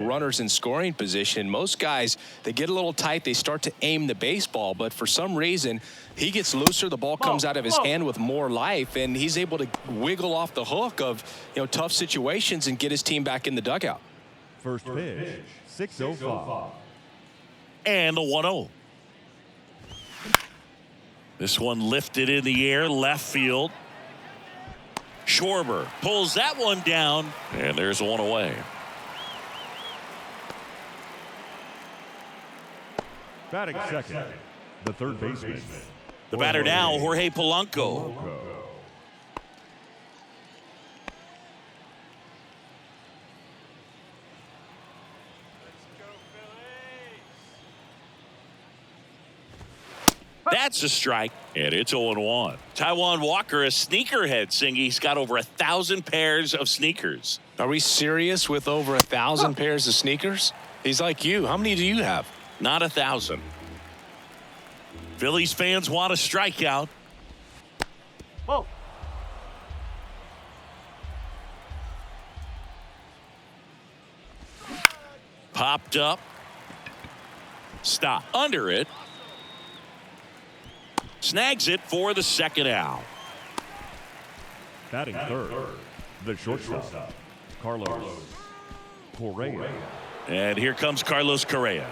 runners in scoring position. Most guys, they get a little tight, they start to aim the baseball, but for some reason he gets looser, the ball comes out of his hand with more life, and he's able to wiggle off the hook of tough situations and get his team back in the dugout. First pitch, 6:05. And the 1-0. This one lifted in the air, left field. Schwarber pulls that one down, and there's one away. Batting second, the third baseman. The batter now, Jorge Polanco. That's a strike, and it's 0-1. Taijuan Walker, a sneakerhead, saying he's got over 1,000 pairs of sneakers. Are we serious with over 1,000 pairs of sneakers? He's like you. How many do you have? Not 1,000. Phillies fans want a strikeout. Whoa. Popped up. Stop. Under it. Snags it for the second out. Batting third, the shortstop, Carlos Correa. And here comes Carlos Correa.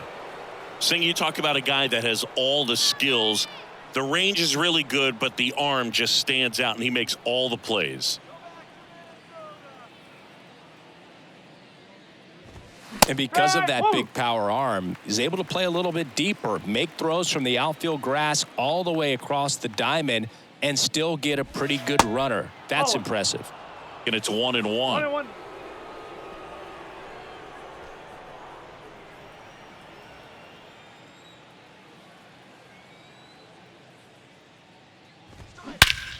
Sing, you talk about a guy that has all the skills. The range is really good, but the arm just stands out, and he makes all the plays. And because of that big power arm, he's able to play a little bit deeper, make throws from the outfield grass all the way across the diamond, and still get a pretty good runner. That's impressive. And it's 1-1. 1-1.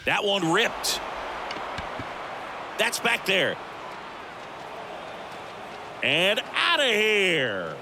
That one ripped. That's back there. And out of here.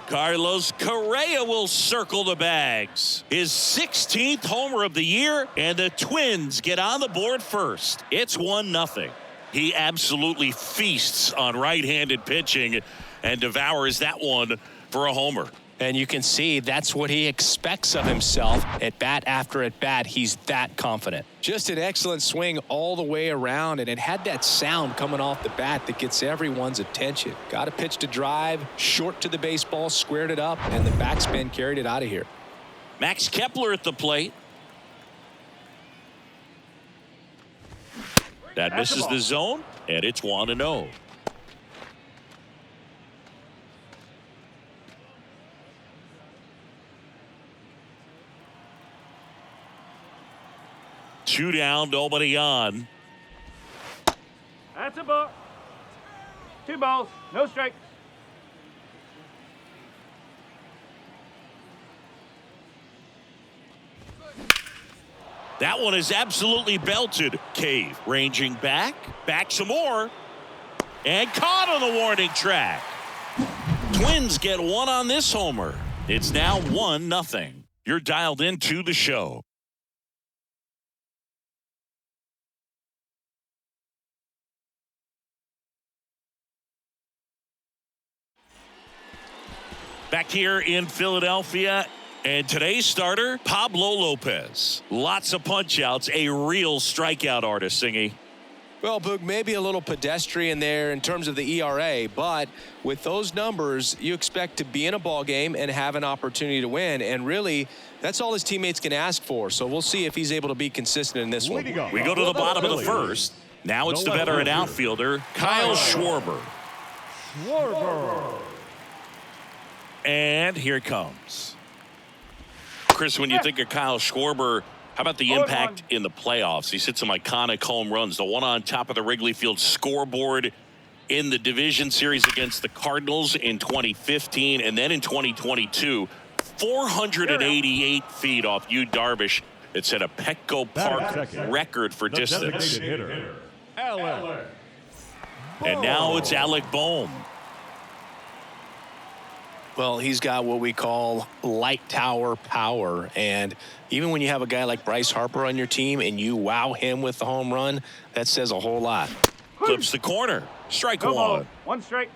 Carlos Correa will circle the bags. His 16th homer of the year, and the Twins get on the board first. It's 1-0. He absolutely feasts on right-handed pitching and devours that one for a homer. And you can see that's what he expects of himself at bat after at bat. He's that confident. Just an excellent swing all the way around, and it had that sound coming off the bat that gets everyone's attention. Got a pitch to drive, short to the baseball, squared it up, and the backspin carried it out of here. Max Kepler at the plate. That misses the zone, and it's 1-0. Two down, nobody on. That's a ball. 2 balls, no strikes. That one is absolutely belted. Cave ranging back some more, and caught on the warning track. Twins get one on this homer. It's now 1-0. You're dialed into the show. Back here in Philadelphia, and today's starter, Pablo Lopez. Lots of punch-outs, a real strikeout artist, Singy. Well, Boog, maybe a little pedestrian there in terms of the ERA, but with those numbers, you expect to be in a ball game and have an opportunity to win, and really, that's all his teammates can ask for. So we'll see if he's able to be consistent in this one. We go to the bottom of the first. Now it's the veteran outfielder, Kyle Schwarber. And here it comes. Chris, when you think of Kyle Schwarber, how about the impact in the playoffs? He's hit some iconic home runs. The one on top of the Wrigley Field scoreboard in the division series against the Cardinals in 2015. And then in 2022, 488 feet off Yu Darvish. It set a Petco Park record for distance. And now it's Alec Bohm. Well, he's got what we call light tower power. And even when you have a guy like Bryce Harper on your team and you wow him with the home run, that says a whole lot. Clips the corner. Strike No ball. one. 1 strike.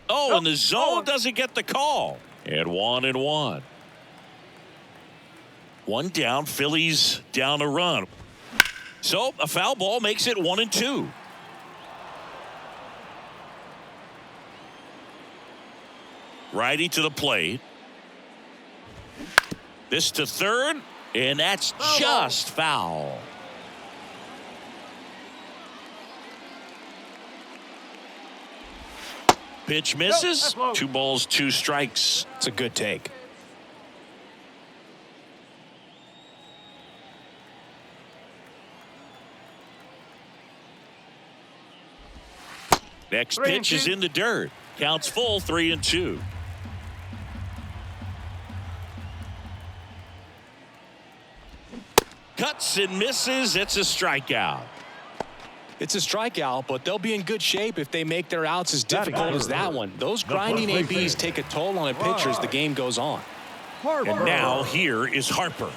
Oh, and the zone doesn't get the call. And 1-1. One down. Phillies down a run. So a foul ball makes it 1-2. Righty to the plate. This to third, and that's just foul. Pitch misses. 2 balls, 2 strikes. It's a good take. Next pitch is in the dirt. Counts full, 3-2. Cuts and misses. It's a strikeout. It's a strikeout, but they'll be in good shape if they make their outs as difficult as that one. Those grinding ABs take a toll on a pitcher as the game goes on. And now here is Harper.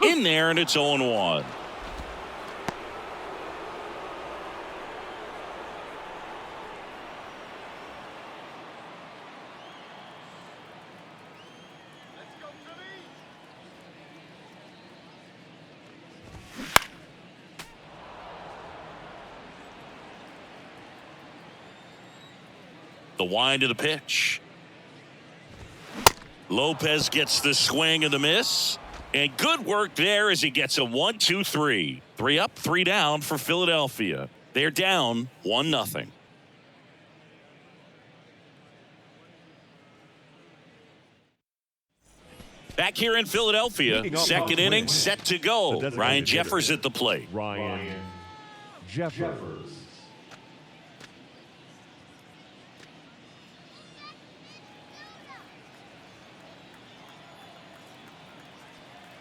In there, and it's 0-1. The wind of the pitch. Lopez gets the swing and the miss. And good work there as he gets a 1-2-3. 3 up, 3 down for Philadelphia. They're down 1-0. Back here in Philadelphia, second inning set to go. Ryan Jeffers at the plate. Ryan Jeffers.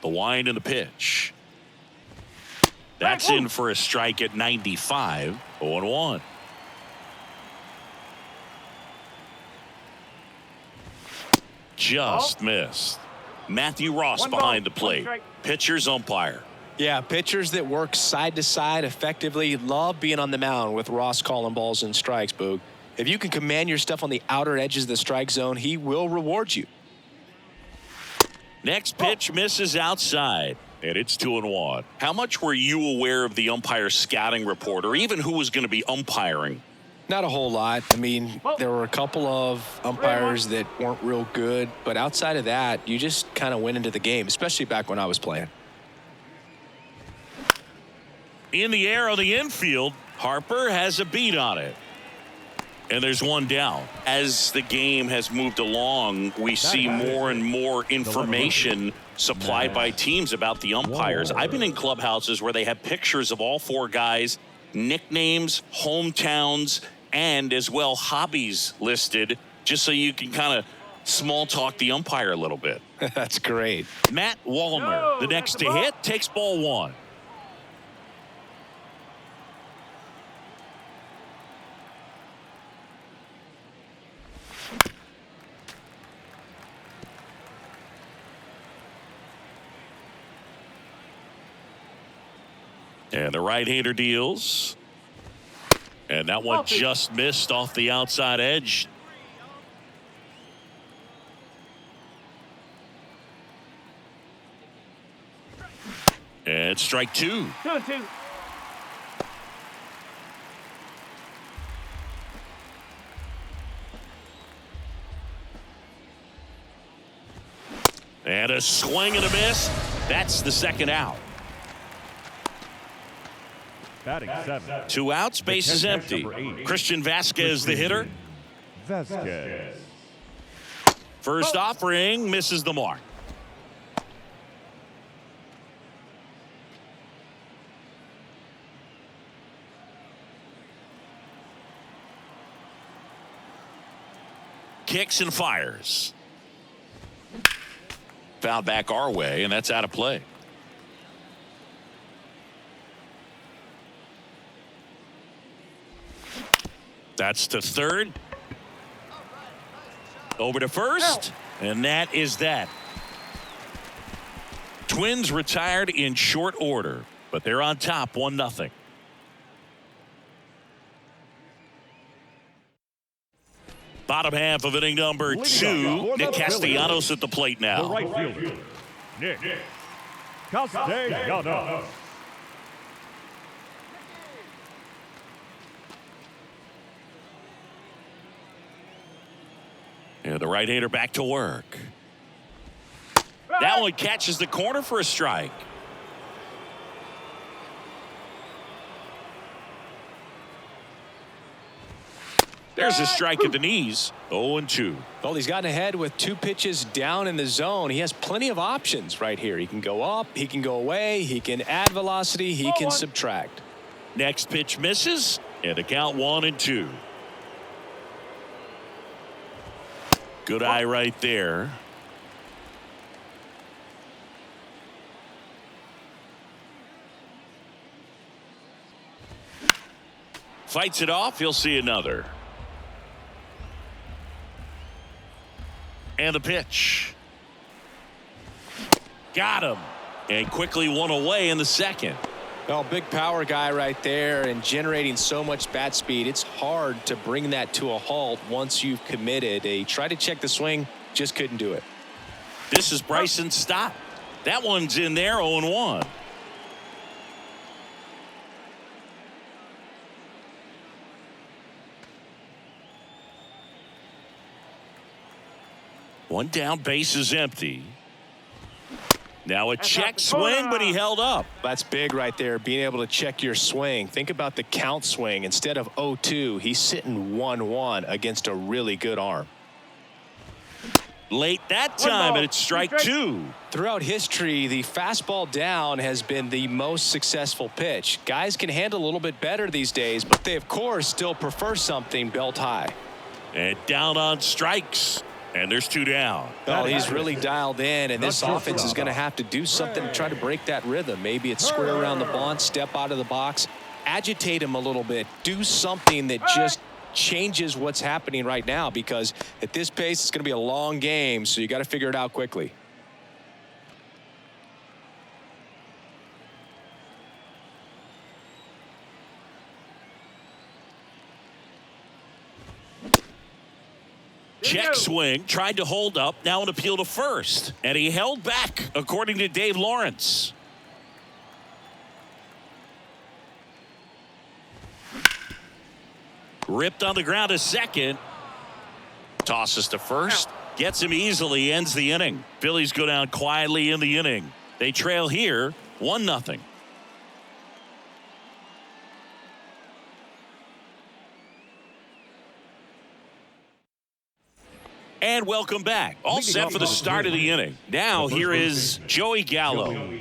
The wind and the pitch. That's in for a strike at 95. 0-1. Just missed. Matthew Ross behind the plate. Pitcher's umpire. Yeah, pitchers that work side to side effectively love being on the mound with Ross calling balls and strikes, Boog. If you can command your stuff on the outer edges of the strike zone, he will reward you. Next pitch misses outside, and it's 2-1. How much were you aware of the umpire scouting report, or even who was going to be umpiring? Not a whole lot. I mean, there were a couple of umpires that weren't real good, but outside of that, you just kind of went into the game, especially back when I was playing. In the air on the infield, Harper has a beat on it. And there's one down. As the game has moved along, we see more and more information supplied by teams about the umpires. I've been in clubhouses where they have pictures of all 4 guys, nicknames, hometowns, and as well hobbies listed, just so you can kind of small talk the umpire a little bit. That's great. Matt Wallner, the next to hit, takes ball 1. And the right-hander deals. And that one just missed off the outside edge. And strike 2. 2-2. And a swing and a miss. That's the second out. Batting 7. 2 outs, base is empty. Christian Vasquez, the hitter. Vasquez. First offering misses the mark. Kicks and fires. Foul back our way, and that's out of play. That's to third. Over to first. And that is that. Twins retired in short order, but they're on top 1-0. Bottom half of inning number 2. Nick Castellanos at the plate The now. right fielder, Nick Castellanos. And the right-hander back to work. That one catches the corner for a strike. There's a strike at the knees. 0-2. Well, he's gotten ahead with 2 pitches down in the zone. He has plenty of options right here. He can go up, he can go away, he can add velocity, he can subtract. Next pitch misses, and the count 1-2. Good eye right there. Fights it off. He'll see another. And the pitch. Got him. And quickly one away in the second. Well, big power guy right there and generating so much bat speed. It's hard to bring that to a halt once you've committed. They tried to check the swing, just couldn't do it. This is Bryson's stop. That one's in there, 0-1. One down, base is empty. Now a check swing, but he held up. That's big right there, being able to check your swing. Think about the count swing. Instead of 0-2, he's sitting 1-1 against a really good arm. Late that time, and it's strike 2. Throughout history, the fastball down has been the most successful pitch. Guys can handle a little bit better these days, but they, of course, still prefer something belt high. And down on strikes. And there's 2 down. Well, he's really dialed in, and this offense is going to have to do something to try to break that rhythm. Maybe it's square around the bunt, step out of the box, agitate him a little bit, do something that just changes what's happening right now, because at this pace, it's going to be a long game, so you got to figure it out quickly. Check swing, tried to hold up, now an appeal to first. And he held back, according to Dave Lawrence. Ripped on the ground to second. Tosses to first. Gets him easily, ends the inning. Phillies go down quietly in the inning. They trail here, 1-0. And welcome back. All set for the start of the inning. Now here is Joey Gallo.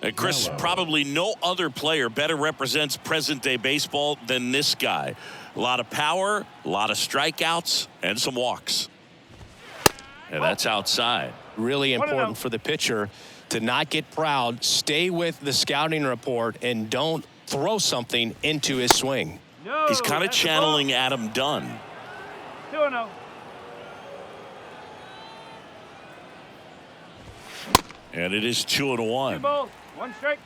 And Chris, probably no other player better represents present-day baseball than this guy. A lot of power, a lot of strikeouts, and some walks. And that's outside. Really important for the pitcher to not get proud, stay with the scouting report, and don't throw something into his swing. No, He's kind of channeling Adam Dunn. 2-0. And it is 2-1. 2 balls, 1 strike.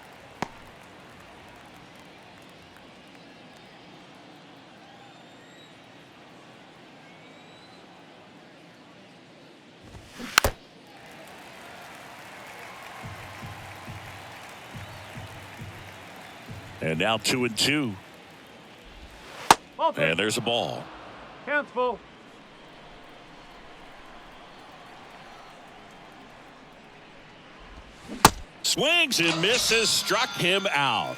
And now 2-2. And there's a ball. Counts full. Swings and misses, struck him out.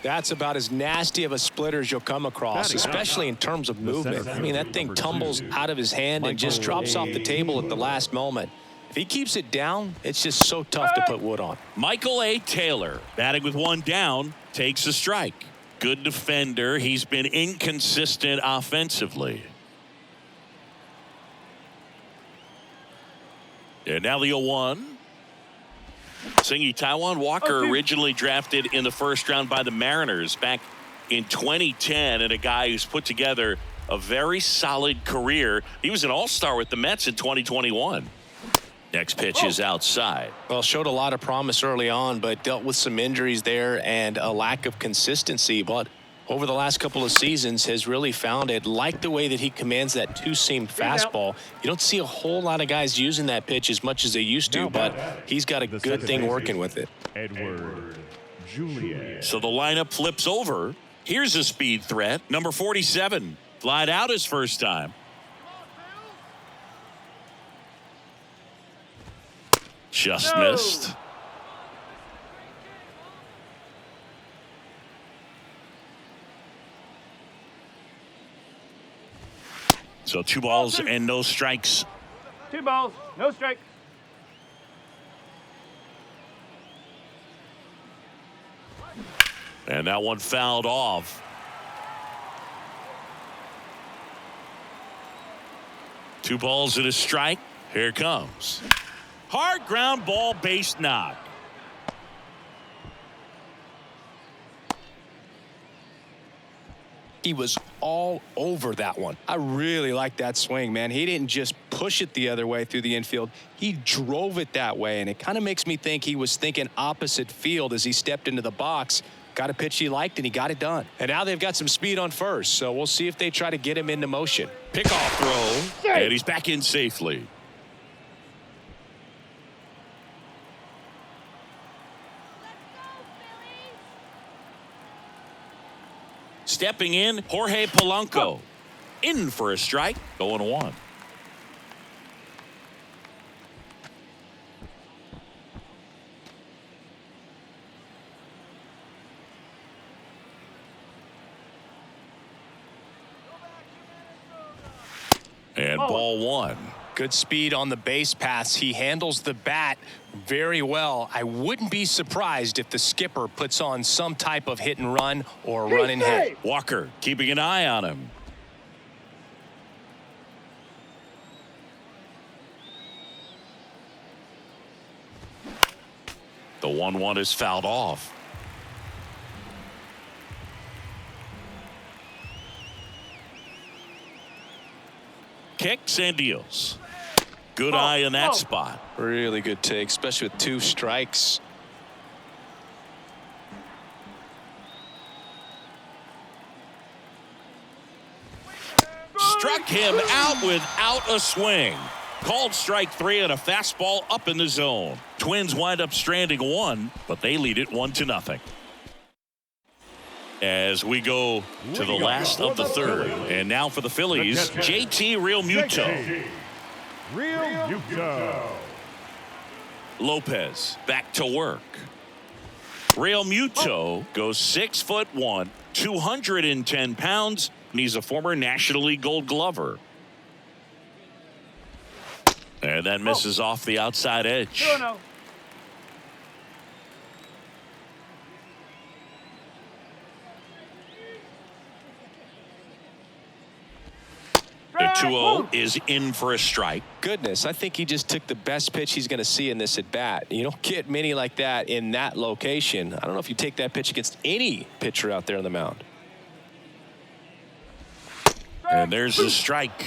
That's about as nasty of a splitter as you'll come across, especially in terms of movement. I mean, that thing tumbles out of his hand and just drops off the table at the last moment. If he keeps it down, it's just so tough to put wood on. Michael A. Taylor, batting with 1 down, takes a strike. Good defender. He's been inconsistent offensively. And now the 0-1. Singy Taiwan Walker originally drafted in the first round by the Mariners back in 2010, and a guy who's put together a very solid career. He was an all-star with the Mets in 2021. Next pitch is outside. Well, showed a lot of promise early on, but dealt with some injuries there and a lack of consistency. But over the last couple of seasons has really found it. Like the way that he commands that two-seam fastball. You don't see a whole lot of guys using that pitch as much as they used to, but he's got a good thing working with it. Edward Julian. So the lineup flips over. Here's a speed threat. Number 47. Flied out his first time. Just missed. So 2 balls and no strikes. 2 balls, no strikes. And that one fouled off. 2 balls and a strike. Here it comes. Hard ground ball, base knock. He was all over that one. I really like that swing, man. He didn't just push it the other way through the infield. He drove it that way, and it kind of makes me think he was thinking opposite field as he stepped into the box. Got a pitch he liked, and he got it done. And now they've got some speed on first, so we'll see if they try to get him into motion. Pickoff throw, and he's back in safely. Stepping in, Jorge Polanco. In for a strike, 0-1. And ball 1. Good speed on the base paths. He handles the bat very well. I wouldn't be surprised if the skipper puts on some type of hit and run or run and hit. Walker keeping an eye on him. The 1-1 is fouled off. Kicks and deals. Good eye in that spot. Really good take, especially with 2 strikes. Struck him out without a swing. Called strike 3 on a fastball up in the zone. Twins wind up stranding 1, but they lead it 1-0. As we go to the last of the third. And now for the Phillies, JT Realmuto. Lopez back to work. Realmuto goes 6'1", 210 pounds, and he's a former National League Gold Glover. And that misses off the outside edge. 2-0. The 2-0 is in for a strike. Goodness, I think he just took the best pitch he's going to see in this at bat. You don't get many like that in that location. I don't know if you take that pitch against any pitcher out there on the mound. And there's a strike.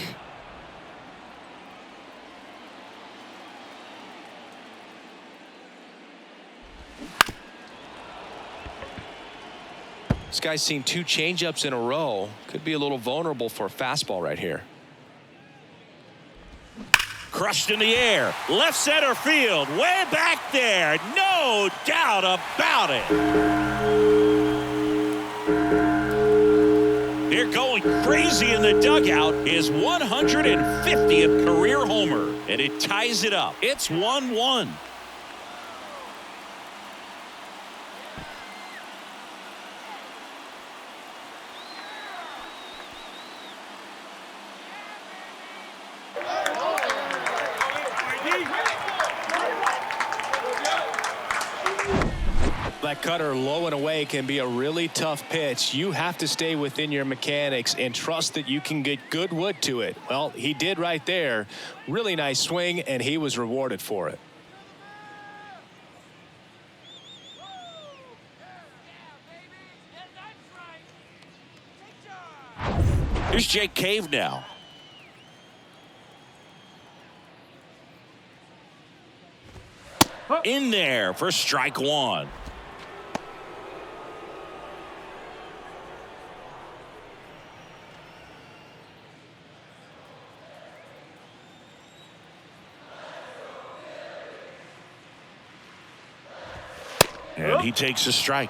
This guy's seen 2 changeups in a row. Could be a little vulnerable for a fastball right here. Crushed in the air. Left center field. Way back there. No doubt about it. They're going crazy in the dugout. His 150th career homer. And it ties it up. It's 1-1. That cutter low and away can be a really tough pitch. You have to stay within your mechanics and trust that you can get good wood to it. Well, he did right there. Really nice swing, and he was rewarded for it. Here's Jake Cave now. In there for strike 1. And he takes a strike.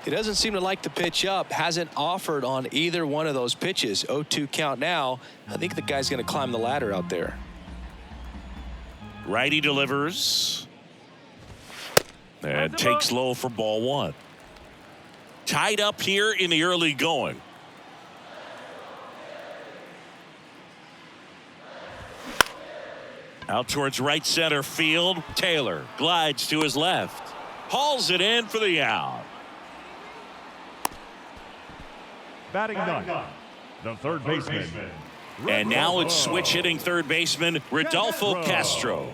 He doesn't seem to like the pitch up. Hasn't offered on either one of those pitches. 0-2 count now. I think the guy's going to climb the ladder out there. Righty delivers. And takes low for ball one. Tied up here in the early going. Out towards right center field. Taylor glides to his left. Hauls it in for the out. Batting ninth, the third baseman. And now it's switch hitting third baseman Rodolfo Castro.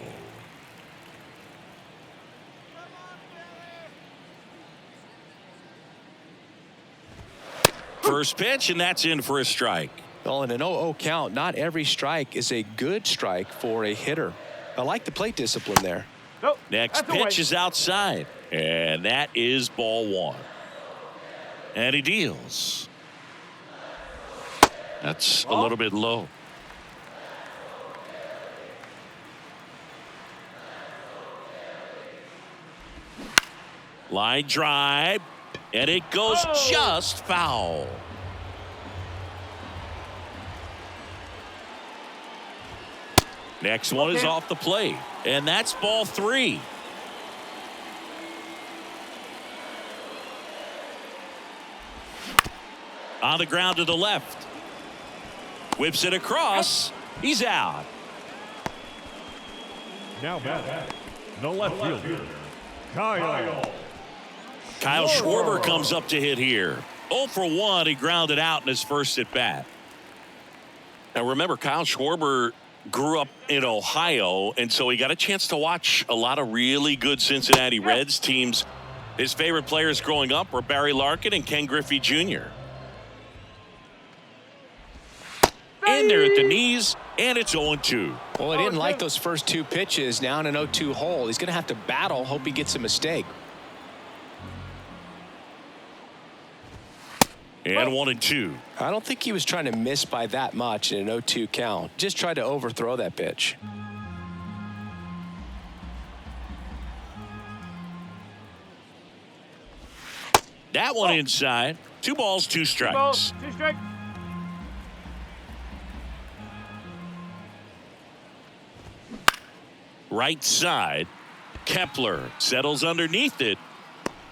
First pitch, and that's in for a strike. Well, in an 0-0 count, not every strike is a good strike for a hitter. I like the plate discipline there. Nope. Next pitch is outside, and that is ball one. And he deals. That's a little bit low. Line drive, and it goes just foul. Next one is off the plate, and that's ball three. On the ground to the left. Whips it across. He's out. Now batting, the left fielder, Kyle Schwarber comes up to hit here. 0 for 1. He grounded out in his first at bat. Now remember, Kyle Schwarber grew up in Ohio, and so he got a chance to watch a lot of really good Cincinnati Reds teams. His favorite players growing up were Barry Larkin and Ken Griffey Jr. In there at the knees, and it's 0-2. Well, he didn't like those first two pitches. Now in an 0-2 hole, he's going to have to battle. Hope he gets a mistake. And 1-2. I don't think he was trying to miss by that much in an 0-2 count. Just tried to overthrow that pitch. That one inside. 2 balls, 2 strikes. 2 balls, 2 strikes. Right side. Kepler settles underneath it.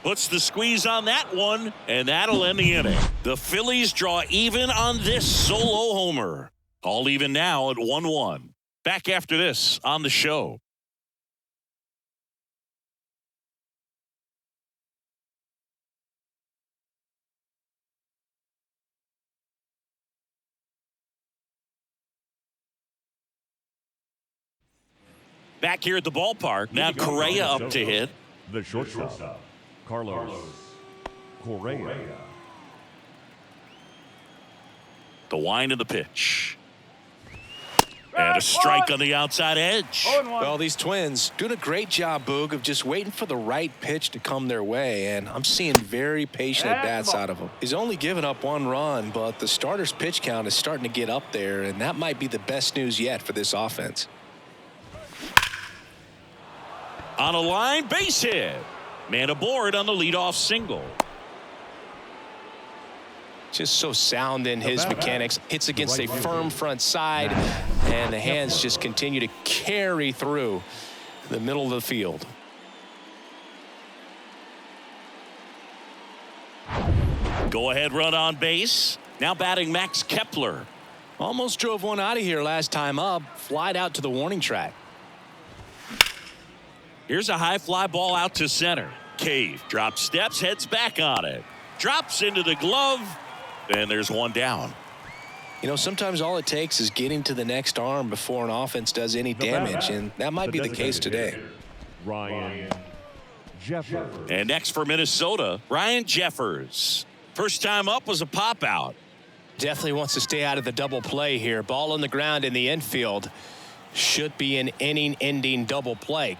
Puts the squeeze on that one, and that'll end the inning. The Phillies draw even on this solo homer. All even now at 1-1. Back after this on the show. Back here at the ballpark. Now Correa up to hit. The shortstop, Carlos Correa. The wind of the pitch. And a strike on the outside edge. Well, these Twins doing a great job, Boog, of just waiting for the right pitch to come their way, and I'm seeing very patient at-bats out of him. He's only given up 1 run, but the starter's pitch count is starting to get up there, and that might be the best news yet for this offense. On a line, base hit. Man aboard on the leadoff single. Just so sound in his mechanics. Hits against a firm front side, and the hands just continue to carry through the middle of the field. Go ahead run on base. Now batting Max Kepler. Almost drove one out of here last time up. Flied out to the warning track. Here's a high fly ball out to center. Cave drops steps, heads back on it. Drops into the glove. And there's one down. You know, sometimes all it takes is getting to the next arm before an offense does any damage, and that might be the case today. Ryan Jeffers. And next for Minnesota, Ryan Jeffers. First time up was a pop out. Definitely wants to stay out of the double play here. Ball on the ground in the infield. Should be an inning-ending double play.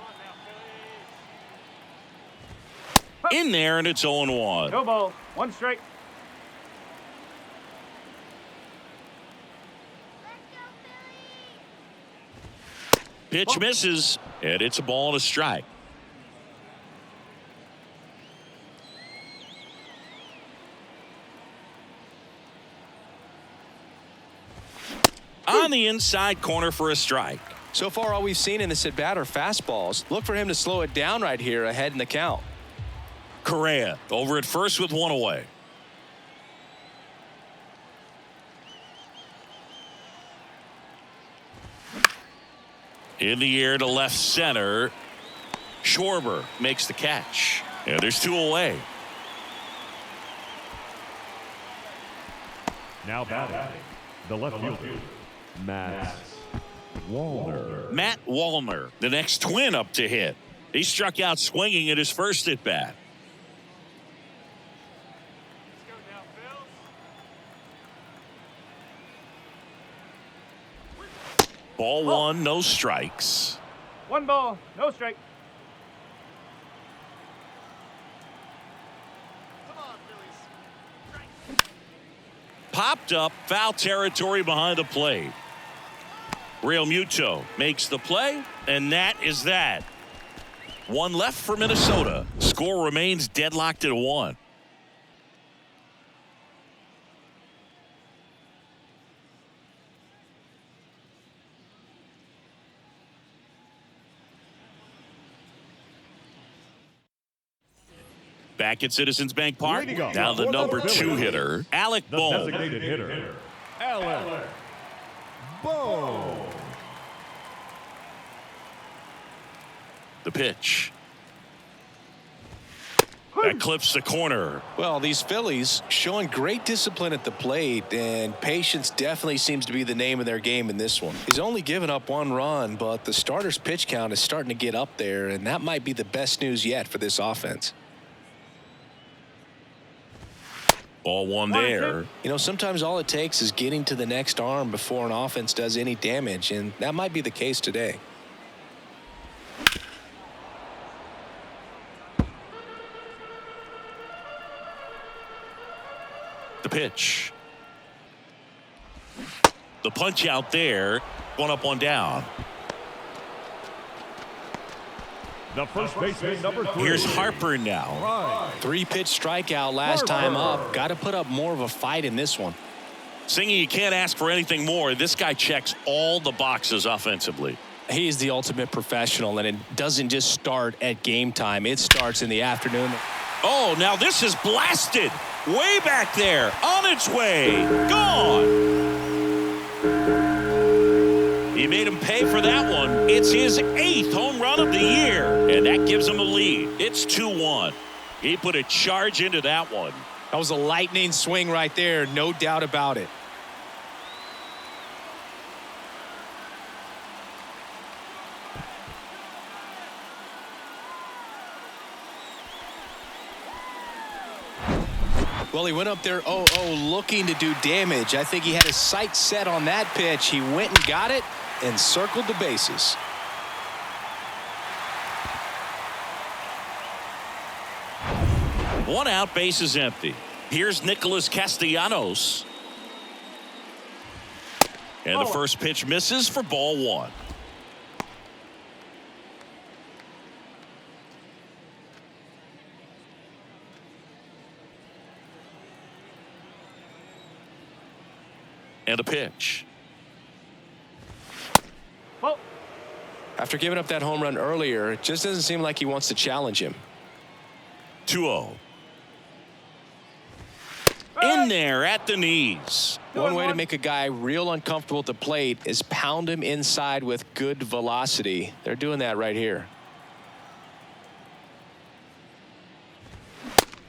In there, and it's 0-1. No ball, 1 strike. Pitch misses, and it's a ball and a strike. on the inside corner for a strike. So far, all we've seen in this at-bat are fastballs. Look for him to slow it down right here ahead in the count. Correa over at first with one away. In the air to left center. Schwarber makes the catch. Yeah, there's two away. Now batting, the left fielder, Matt Wallner. Matt Wallner, the next twin up to hit. He struck out swinging at his first at bat. Ball one, no strikes. 1 ball, no strike. Popped up, foul territory behind the plate. Real Muto makes the play, and that is that. One left for Minnesota. Score remains deadlocked at 1. Back at Citizens Bank Park. Now the number 2 hitter, Alec The Bohm. designated hitter, Alec Bohm. The pitch. That clips the corner. Well, these Phillies showing great discipline at the plate, and patience definitely seems to be the name of their game in this one. He's only given up 1 run, but the starter's pitch count is starting to get up there, and that might be the best news yet for this offense. Ball one there. You know, sometimes all it takes is getting to the next arm before an offense does any damage, and that might be the case today. The pitch. The punch out there. 1 up, 1 down. The first baseman, number 3. Here's Harper now. Right. 3-pitch strikeout last time up. Got to put up more of a fight in this one. Singing, you can't ask for anything more. This guy checks all the boxes offensively. He's the ultimate professional, and it doesn't just start at game time. It starts in the afternoon. Oh, now this is blasted. Way back there. On its way. Gone. He made him pay for that one. It's his 8th home run of the year, and that gives him a lead. It's 2-1. He put a charge into that one. That was a lightning swing right there, no doubt about it. Well, he went up there 0-0 looking to do damage. I think he had his sights set on that pitch. He went and got it and circled the bases. One out, base is empty. Here's Nicholas Castellanos. And the first pitch misses for ball 1. And a pitch. After giving up that home run earlier, it just doesn't seem like he wants to challenge him. 2-0. In there at the knees. One way to make a guy real uncomfortable at the plate is pound him inside with good velocity. They're doing that right here.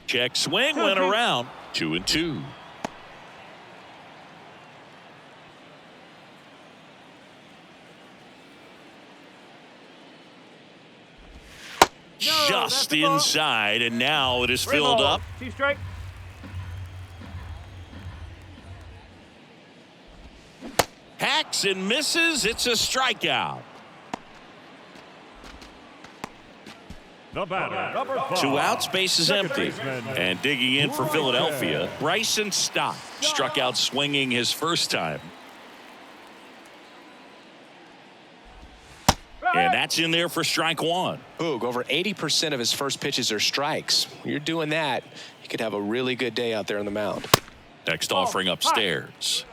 Check swing, went around. 2-2. Just inside, and now it is filled up. 2 strike. Hacks and misses. It's a strikeout. The batter, number 5. 2 outs, base is empty. And digging in for Philadelphia, Bryson Stott struck out swinging his first time. And that's in there for strike 1. Boog, over 80% of his first pitches are strikes. When you're doing that, you could have a really good day out there on the mound. Next offering upstairs.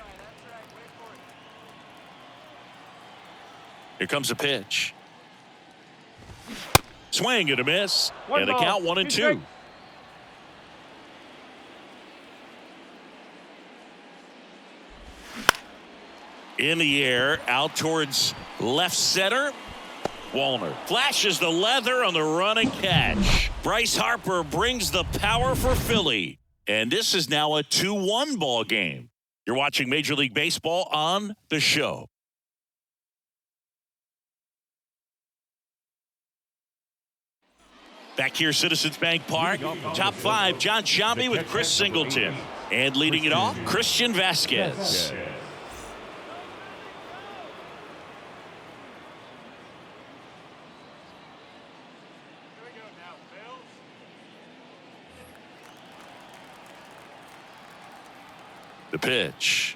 Here comes a pitch. Swing and a miss. One And a ball, count 1-2. 2 strikes. In the air, out towards left center. Wallner flashes the leather on the run and catch. Bryce Harper brings the power for Philly. And this is now a 2-1 ball game. You're watching Major League Baseball on The Show. Back here, Citizens Bank Park. Top 5, John Sciambi with Chris Singleton. And leading it off, Christian Vasquez. The pitch.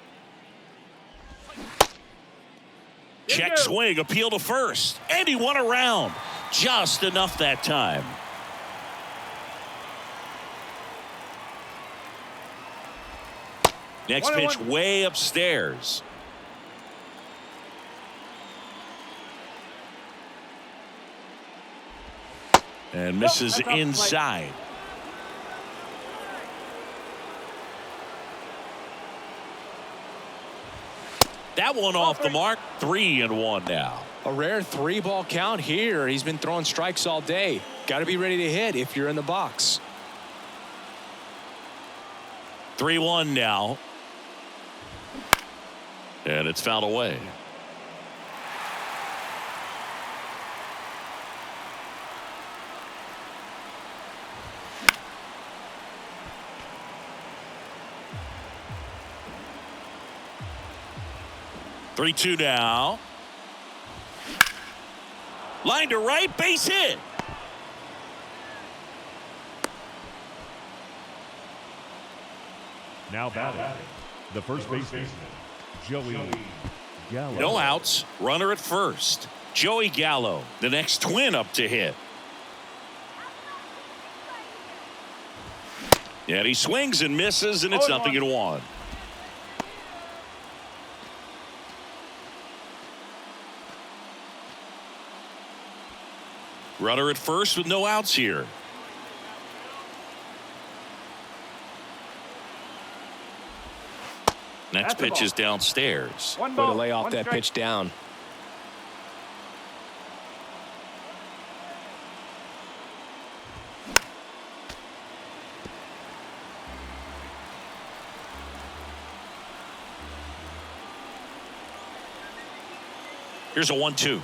Check swing, appeal to first. And he won around. Just enough that time. Next pitch way upstairs. And misses inside. That one off the mark. 3-1 now. A rare 3-ball count here. He's been throwing strikes all day. Got to be ready to hit if you're in the box. 3-1 now. And it's fouled away. Three-two now. Line to right, base hit. Now batting, the first baseman, Joey Gallo. No outs. Runner at first. Joey Gallo, the next twin up to hit. And he swings and misses, and it's 0-1. Runner at first with no outs here. Next pitch is downstairs. One Way ball, to lay off one that strike. pitch down. Here's a 1-2.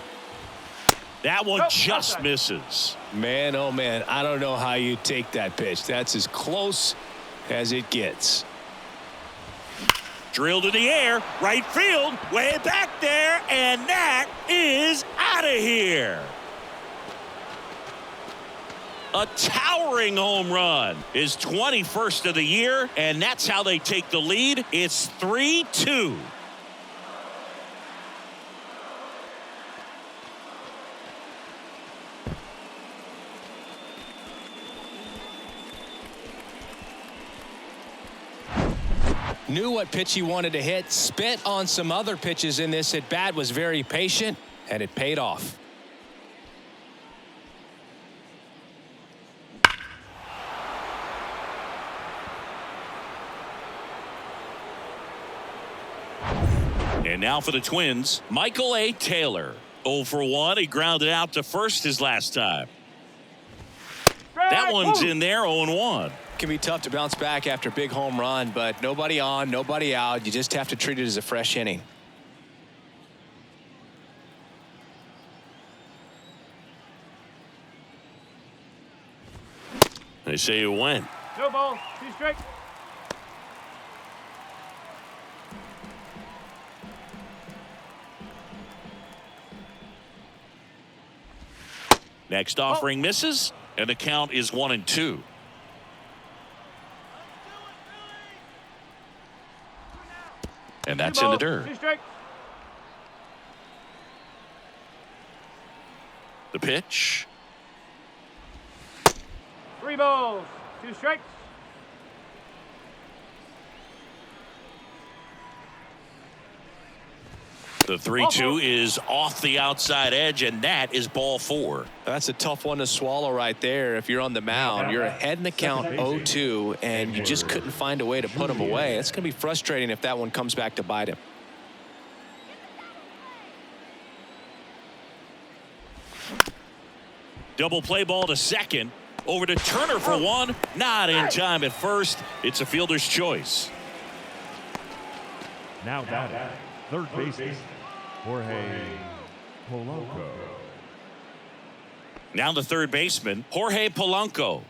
That one just outside. misses. Man, oh man, I don't know how you take that pitch. That's as close as it gets. Drilled in the air, right field, way back there, and that is out of here. A towering home run. His 21st of the year, and that's how they take the lead. It's 3-2. Knew what pitch he wanted to hit. Spent on some other pitches in this at bat. Was very patient, and it paid off. And now for the Twins, Michael A. Taylor. 0 for 1. He grounded out to first his last time. That one's in there, 0-1. Can be tough to bounce back after a big home run, but nobody on, nobody out. You just have to treat it as a fresh inning. They say you went. No ball, 2 strikes. Next offering misses, and the count is 1-2. And that's in the dirt. 2 strikes. The pitch. 3 balls, 2 strikes. The 3-2 is off the outside edge, and that is ball 4. That's a tough one to swallow right there. If you're on the mound, you're ahead in the count 0-2, and you just couldn't find a way to put him away. It's going to be frustrating if that one comes back to bite him. Double play ball to second. Over to Turner for one. Not in time at first. It's a fielder's choice. Now batting, third baseman, Jorge Polanco. Now the third baseman, Jorge Polanco.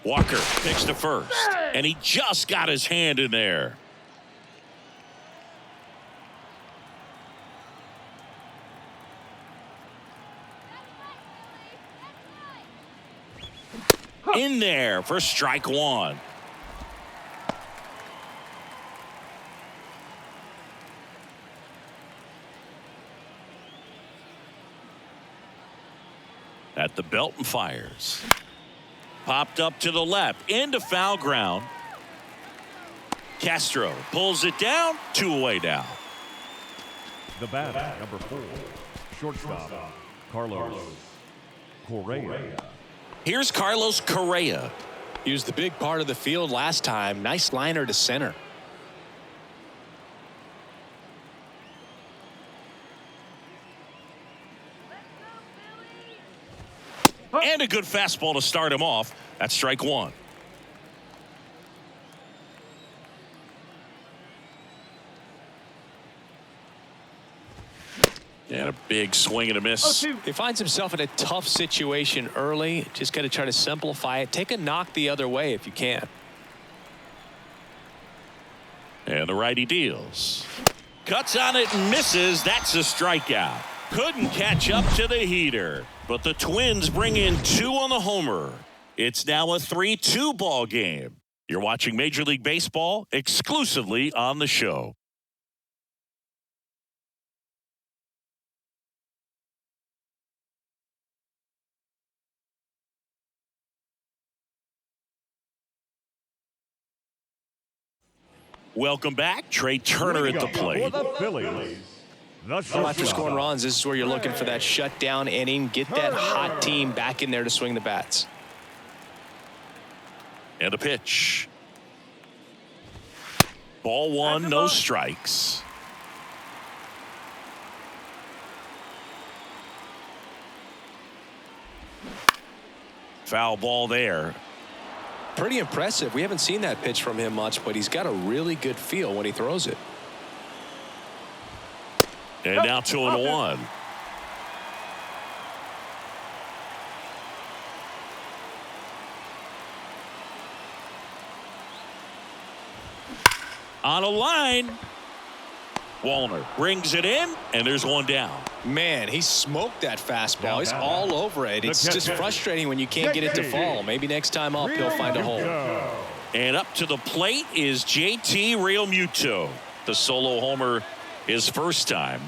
Walker picks to first, and he just got his hand in there. In there for strike 1. At the belt and fires. Popped up to the left into foul ground. Castro pulls it down. 2 away now. The batter, number 4, shortstop, Carlos Correa. Here's Carlos Correa. He was the big part of the field last time. Nice liner to center. And a good fastball to start him off. That's strike 1. And a big swing and a miss. He finds himself in a tough situation early. Just got to try to simplify it. Take a knock the other way if you can. And the righty deals. Cuts on it and misses. That's a strikeout. Couldn't catch up to the heater. But the Twins bring in 2 on the homer. It's now a 3-2 ball game. You're watching Major League Baseball exclusively on the show. Welcome back. Trey Turner at the plate. For the Phillies, the Well, after scoring shortstop, runs, this is where you're looking for that shutdown inning. Get that hot team back in there to swing the bats. And a pitch. Ball 1, no strikes. Foul ball there. Pretty impressive. We haven't seen that pitch from him much, but he's got a really good feel when he throws it. And now 2-1. On a line. Wallner brings it in, and there's one down. Man, he smoked that fastball. He's all over it. It's just frustrating when you can't get it to fall. Maybe next time up, he'll find a hole. And up to the plate is JT Realmuto. The solo homer his first time.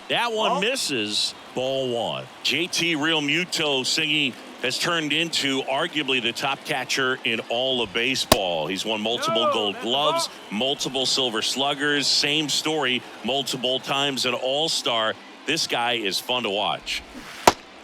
That one misses. Ball 1. JT Realmuto singing has turned into arguably the top catcher in all of baseball. He's won multiple gold gloves, multiple silver sluggers, same story, multiple times an all-star. This guy is fun to watch.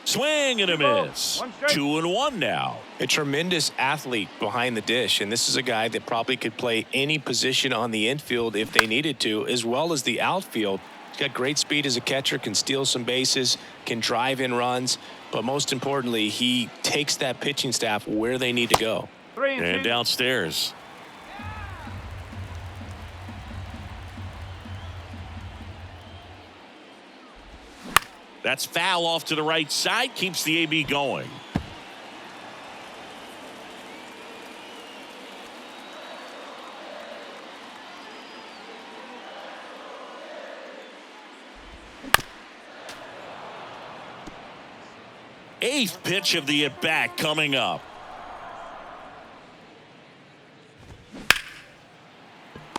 Swing and a miss. 2-1 now. A tremendous athlete behind the dish, and this is a guy that probably could play any position on the infield if they needed to, as well as the outfield. He's got great speed as a catcher, can steal some bases, can drive in runs, but most importantly, he takes that pitching staff where they need to go. And downstairs. That's foul off to the right side, keeps the AB going. Eighth pitch of the at-bat coming up.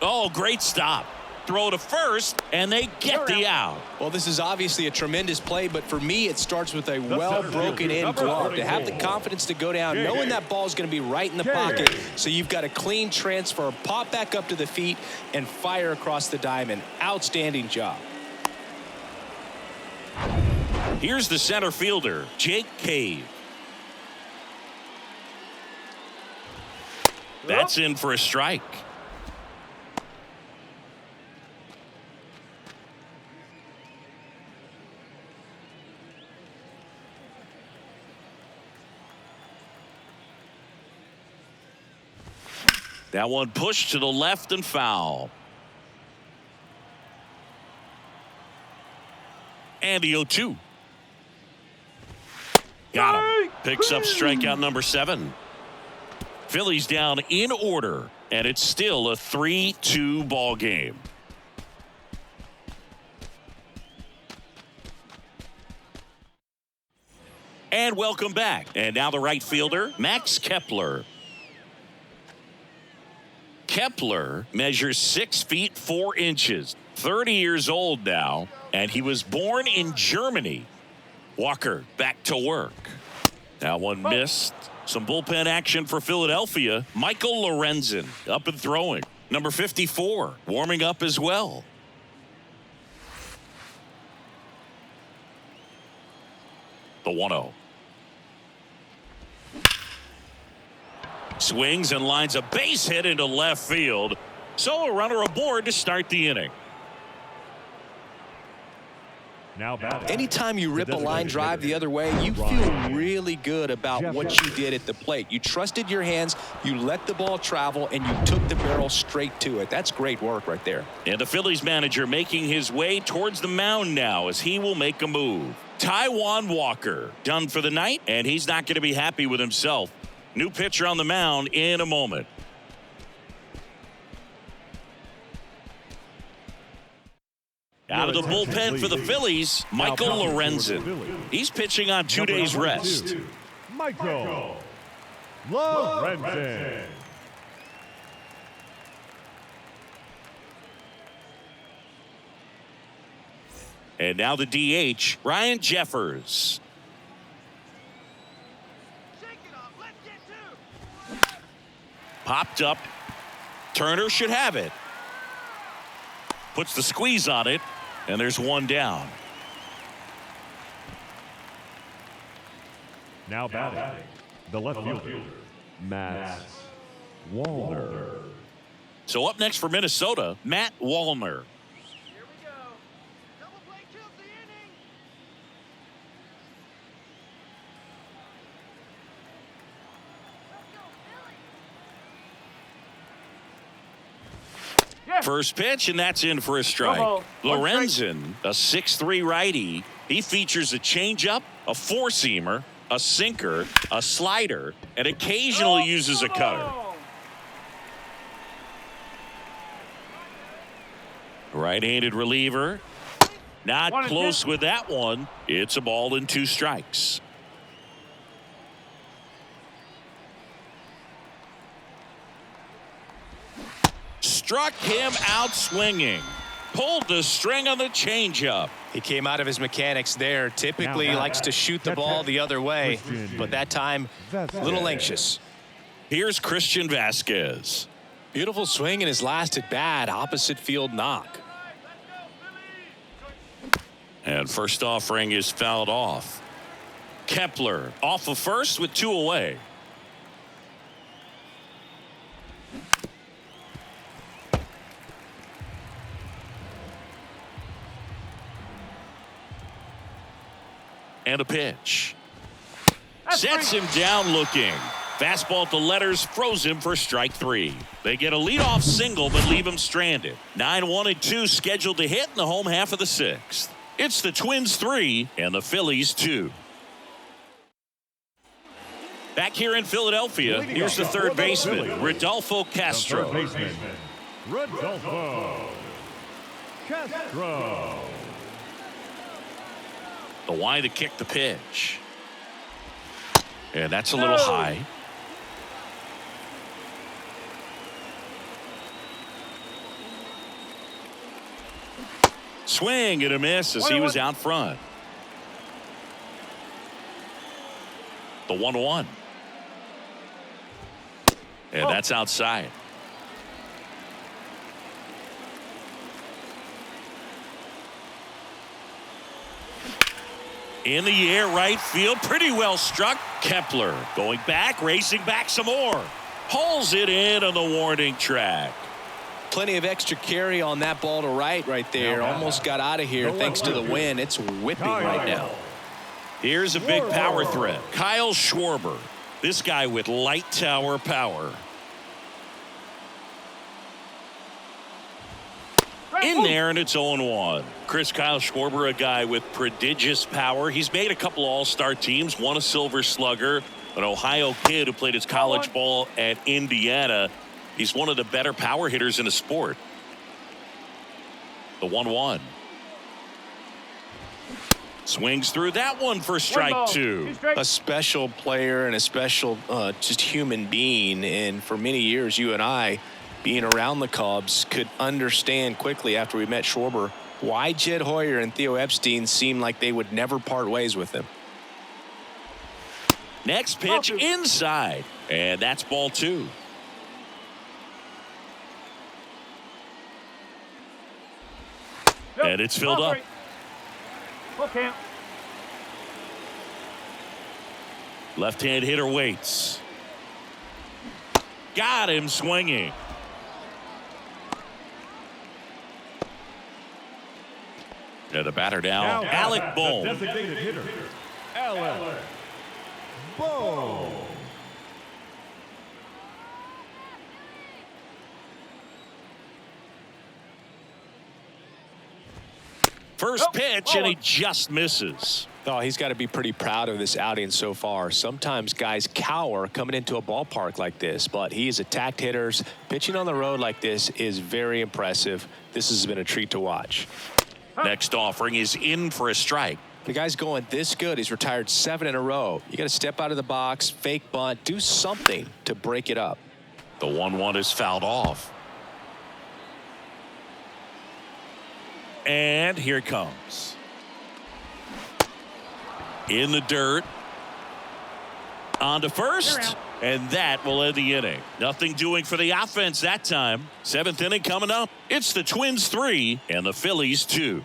Oh, great stop. throw to first, and they get the out. Well, this is obviously a tremendous play, but for me, it starts with a well-broken-in glove. To have the confidence to go down, knowing that ball is going to be right in the pocket, so you've got a clean transfer, pop back up to the feet, and fire across the diamond. Outstanding job. Here's the center fielder, Jake Cave. That's in for a strike. That one pushed to the left and foul. And the 0-2. Got him. Picks up strikeout number 7. Phillies down in order, and it's still a 3-2 ball game. And welcome back. And now the right fielder, Max Kepler. Kepler measures 6 feet 4 inches, 30 years old now, and he was born in Germany. Walker back to work. That one missed. Some bullpen action for Philadelphia. Michael Lorenzen up and throwing. Number 54 warming up as well. The 1-0. Swings and lines a base hit into left field. So a runner aboard to start the inning. Now batting. Anytime you rip a line drive the other way, you feel really good about what you did at the plate. You trusted your hands, you let the ball travel, and you took the barrel straight to it. That's great work right there. And the Phillies manager making his way towards the mound now as he will make a move. Taijuan Walker done for the night, and he's not going to be happy with himself. New pitcher on the mound in a moment. Out of the bullpen for the Phillies, Michael Lorenzen. He's pitching on 2 days rest. Michael Lorenzen. And now the DH, Ryan Jeffers. Popped up. Turner should have it. Puts the squeeze on it, and there's one down. Now batting. The left fielder, Matt Wallner. So up next for Minnesota, Matt Wallner. Here we go. Double play kills the inning. Let's go, Philly. Yeah. First pitch, and that's in for a strike. Uh-oh. Lorenzen, a 6'3" righty. He features a changeup, a four-seamer, a sinker, a slider, and occasionally uses a cutter. Right-handed reliever. Not close with that one. It's a ball and 2 strikes. Struck him out swinging. Pulled the string on the changeup. He came out of his mechanics there. Typically likes to shoot the ball the other way, but that time a little anxious. Here's Christian Vasquez. Beautiful swing in his last at bat, opposite field knock. And first offering is fouled off. Kepler off of first with 2 away. And a pitch. Sets him down looking. Fastball at the letters froze him for strike 3. They get a leadoff single but leave him stranded. 9-1-2 scheduled to hit in the home half of the 6th. It's the Twins 3 and the Phillies 2. Back here in Philadelphia, here's the third baseman, Rodolfo Castro. Rodolfo Castro. The Y to kick the pitch. And that's a little high. Swing and a miss as he was out front. The 1-1. And that's outside. In the air, right field, pretty well struck. Kepler going back, racing back some more. Pulls it in on the warning track. Plenty of extra carry on that ball to right there. Almost got out of here thanks to the wind. It's whipping right now. Here's a big power threat. Kyle Schwarber. This guy with light tower power. In there, and it's 0-1. Kyle Schwarber, a guy with prodigious power. He's made a couple all-star teams, won a Silver Slugger, an Ohio kid who played his college ball at Indiana. He's one of the better power hitters in the sport. The 1-1. Swings through that one for strike 2. A special player and a special just human being. And for many years, you and I, being around the Cubs, could understand quickly after we met Schwarber why Jed Hoyer and Theo Epstein seemed like they would never part ways with him. Next pitch inside, and that's ball 2. And it's filled up. Left-hand hitter waits. Got him swinging. And the batter down, Alec Bohm. Designated hitter, Alec Bohm. First pitch, and he just misses. Oh, he's got to be pretty proud of this outing so far. Sometimes guys cower coming into a ballpark like this, but he has attacked hitters. Pitching on the road like this is very impressive. This has been a treat to watch. Next offering is in for a strike. The guy's going this good. He's retired 7 in a row. You got to step out of the box, fake bunt, do something to break it up. The 1-1 is fouled off. And here it comes. In the dirt. On to first. And that will end the inning. Nothing doing for the offense that time. 7th inning coming up. It's the Twins 3 and the Phillies 2.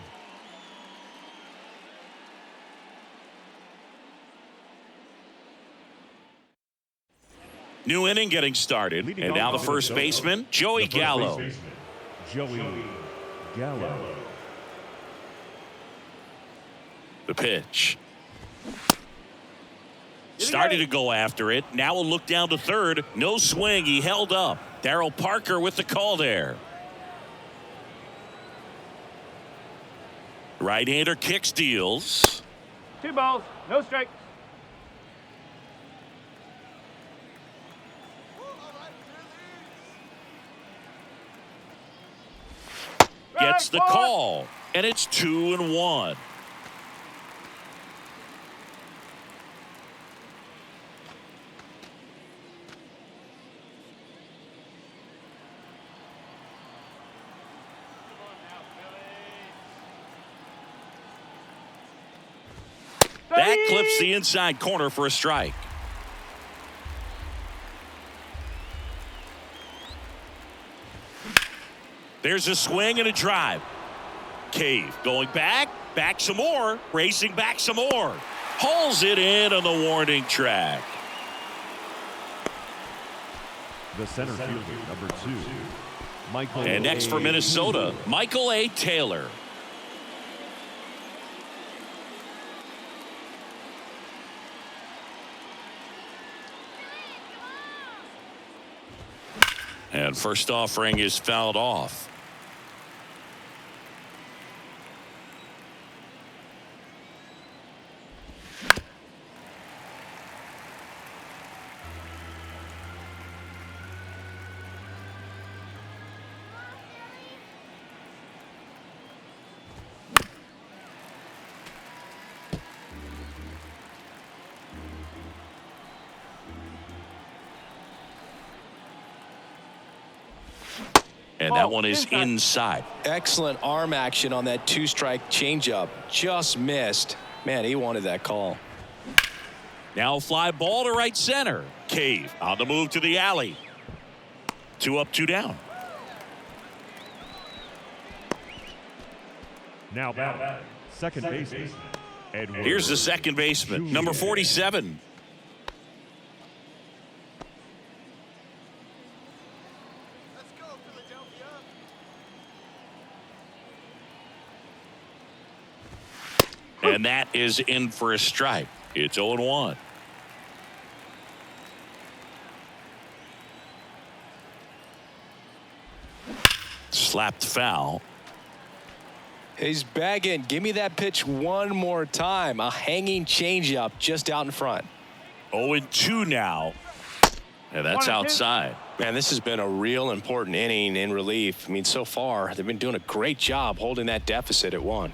New inning getting started. And now the first baseman, Joey Gallo. Joey Gallo. The pitch. Started to go after it. Now we'll look down to third. No swing. He held up. Darryl Parker with the call there. Right-hander kicks, deals. 2 balls, no strikes. Gets the call. And it's 2-1. That clips the inside corner for a strike. There's a swing and a drive. Cave going back some more, racing back some more. Hauls it in on the warning track. The center fielder, number 2, Michael. And next for Minnesota, Michael A. Taylor. And first offering is fouled off. And that one is inside. Excellent arm action on that two-strike changeup. Just missed. Man, he wanted that call. Now fly ball to right center. Cave on the move to the alley. 2 up, 2 down. Now batting, second baseman, Edward. Here's the second baseman, number 47. Let's go, Philadelphia. And that is in for a strike. It's 0-1. Slapped foul. He's bagging. Give me that pitch one more time. A hanging changeup just out in front. 0-2 now. And that's outside. Man, this has been a real important inning in relief. I mean, so far, they've been doing a great job holding that deficit at 1.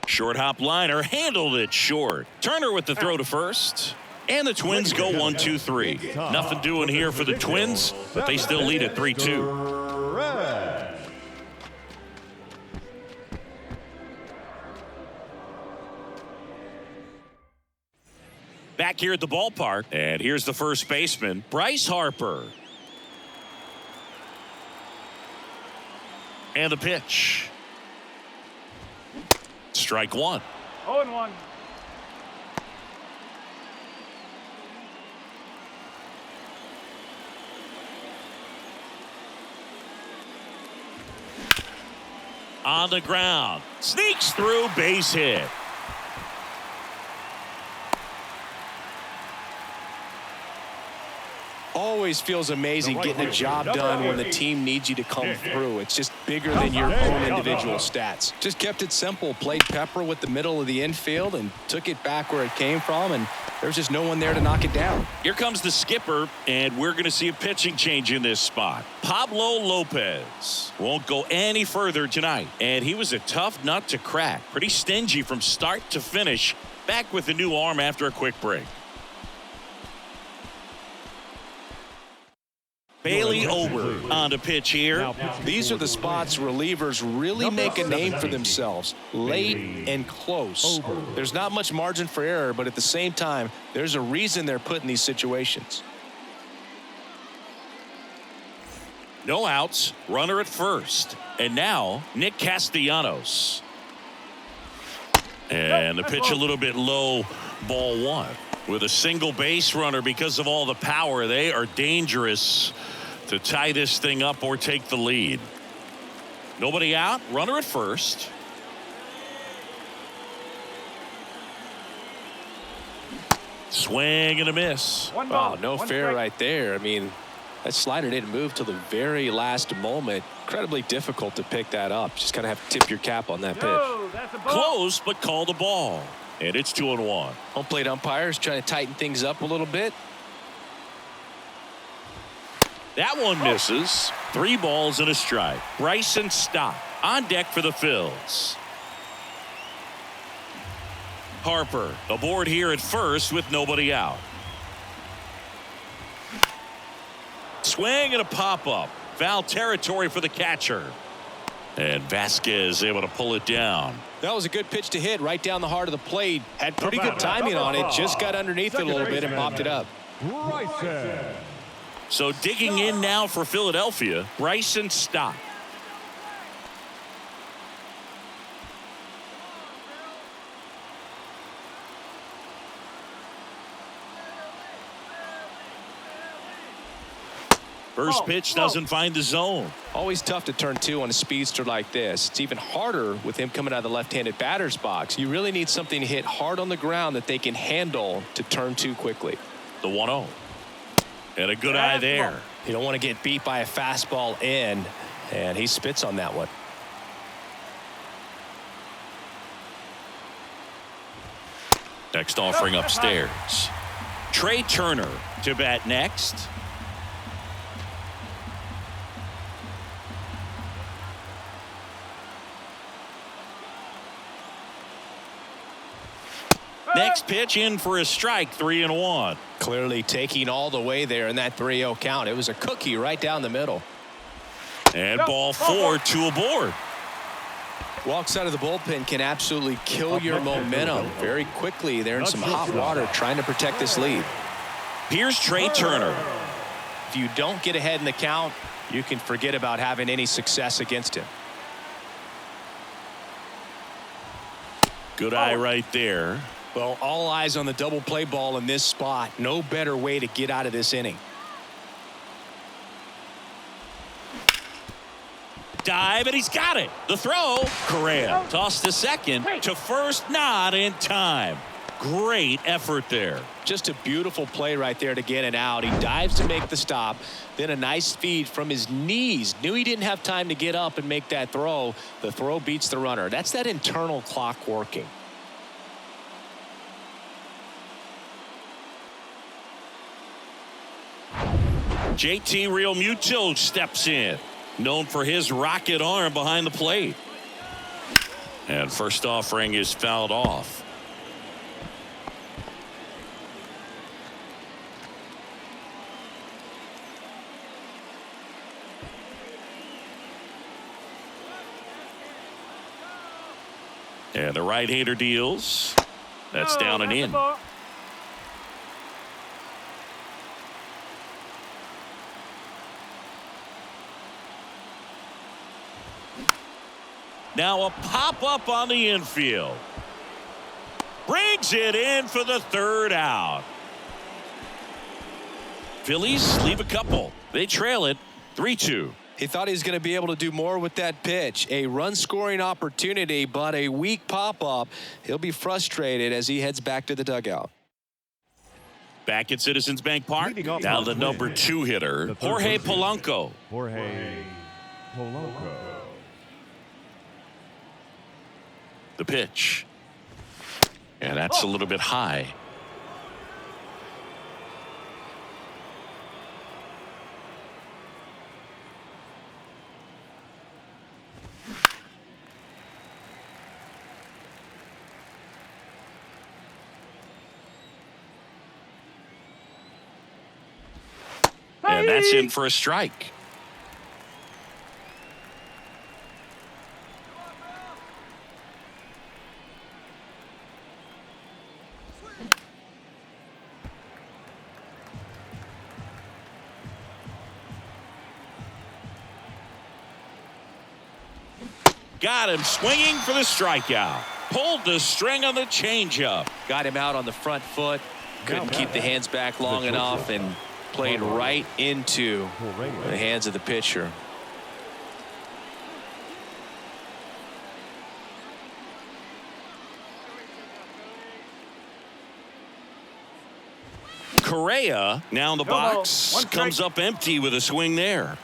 Short hop liner handled it short. Turner with the throw to first. And the Twins go 1-2-3. Nothing doing here for the Twins, but they still lead at 3-2. Back here at the ballpark, and here's the first baseman, Bryce Harper. And the pitch. Strike 1. 0-1. On the ground. Sneaks through, base hit. Always feels amazing getting a job done when the team needs you to come through. It's just bigger than your own individual stats. Just kept it simple. Played pepper with the middle of the infield and took it back where it came from, and there's just no one there to knock it down. Here comes the skipper, and we're going to see a pitching change in this spot. Pablo Lopez won't go any further tonight, and he was a tough nut to crack. Pretty stingy from start to finish. Back with a new arm after a quick break. Bailey Ober on the pitch here. These are the spots relievers really make a name for themselves. Late and close. There's not much margin for error, but at the same time, there's a reason they're put in these situations. No outs, runner at first. And now, Nick Castellanos. And the pitch a little bit low, ball 1. With a single base runner, because of all the power, they are dangerous to tie this thing up or take the lead. Nobody out, runner at first. Swing and a miss. Oh, no fair right there. I mean, that slider didn't move till the very last moment. Incredibly difficult to pick that up. Just kind of have to tip your cap on that pitch. Close, but call the ball. And it's 2-1. Home plate umpires trying to tighten things up a little bit. That one misses. 3 balls and a strike. Bryson Stott on deck for the Phillies. Harper aboard here at first with nobody out. Swing and a pop-up. Foul territory for the catcher. And Vasquez able to pull it down. That was a good pitch to hit right down the heart of the plate. Had pretty good timing on it. Just got underneath it a little bit and popped it up. So digging in now for Philadelphia, Bryson Stott. First pitch doesn't find the zone. Always tough to turn 2 on a speedster like this. It's even harder with him coming out of the left-handed batter's box. You really need something to hit hard on the ground that they can handle to turn 2 quickly. The 1-0. And a good eye there. You don't want to get beat by a fastball in, and he spits on that one. Next offering upstairs. Trey Turner to bat next. Next pitch in for a strike, 3-1. Clearly taking all the way there in that 3-0 count. It was a cookie right down the middle. And ball 4, 2 aboard. Walks out of the bullpen can absolutely kill your momentum very quickly. They're in some hot water trying to protect this lead. Here's Trey Turner. If you don't get ahead in the count, you can forget about having any success against him. Good eye right there. Well, all eyes on the double play ball in this spot. No better way to get out of this inning. Dive, and he's got it. The throw. Correa tossed to second. To first, not in time. Great effort there. Just a beautiful play right there to get it out. He dives to make the stop. Then a nice feed from his knees. Knew he didn't have time to get up and make that throw. The throw beats the runner. That's that internal clock working. JT Realmuto steps in. Known for his rocket arm behind the plate. And first offering is fouled off. And the right-hander deals. That's down and in. Now a pop-up on the infield. Brings it in for the third out. Phillies leave a couple. They trail it 3-2. He thought he was going to be able to do more with that pitch. A run-scoring opportunity, but a weak pop-up. He'll be frustrated as he heads back to the dugout. Back at Citizens Bank Park. Now the number 2 hitter, Jorge Polanco. Jorge Polanco. The pitch. And that's a little bit high. And that's in for a strike. Got him swinging for the strikeout. Pulled the string on the changeup. Got him out on the front foot. Couldn't keep the hands back long enough and played right into the hands of the pitcher. Correa now in the box. Comes up empty with a swing there.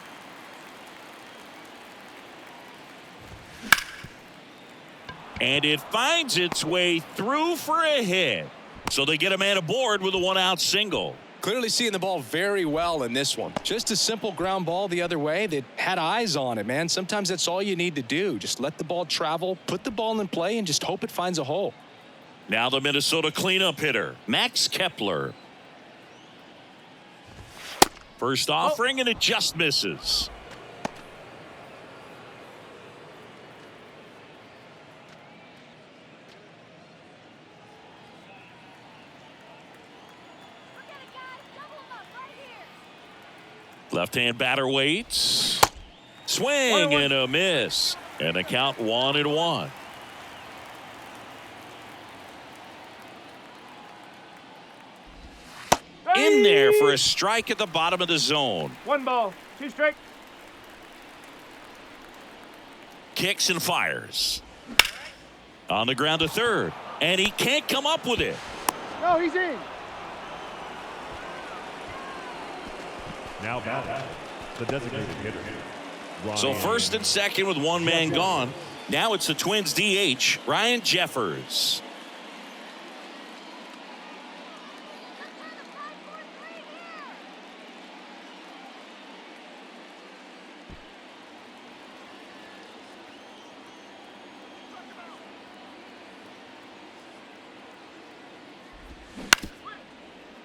And it finds its way through for a hit. So they get a man aboard with a 1-out single. Clearly seeing the ball very well in this one. Just a simple ground ball the other way that had eyes on it, man. Sometimes that's all you need to do. Just let the ball travel, put the ball in play, and just hope it finds a hole. Now the Minnesota cleanup hitter, Max Kepler. First offering, and it just misses. Left-hand batter waits. Swing and a miss. And a count 1-1. In there for a strike at the bottom of the zone. 1 ball, 2 strikes. Kicks and fires. On the ground to third. And he can't come up with it. No, he's in. Now batting, the designated hitter. So first and second with one man gone. Now it's the Twins DH, Ryan Jeffers.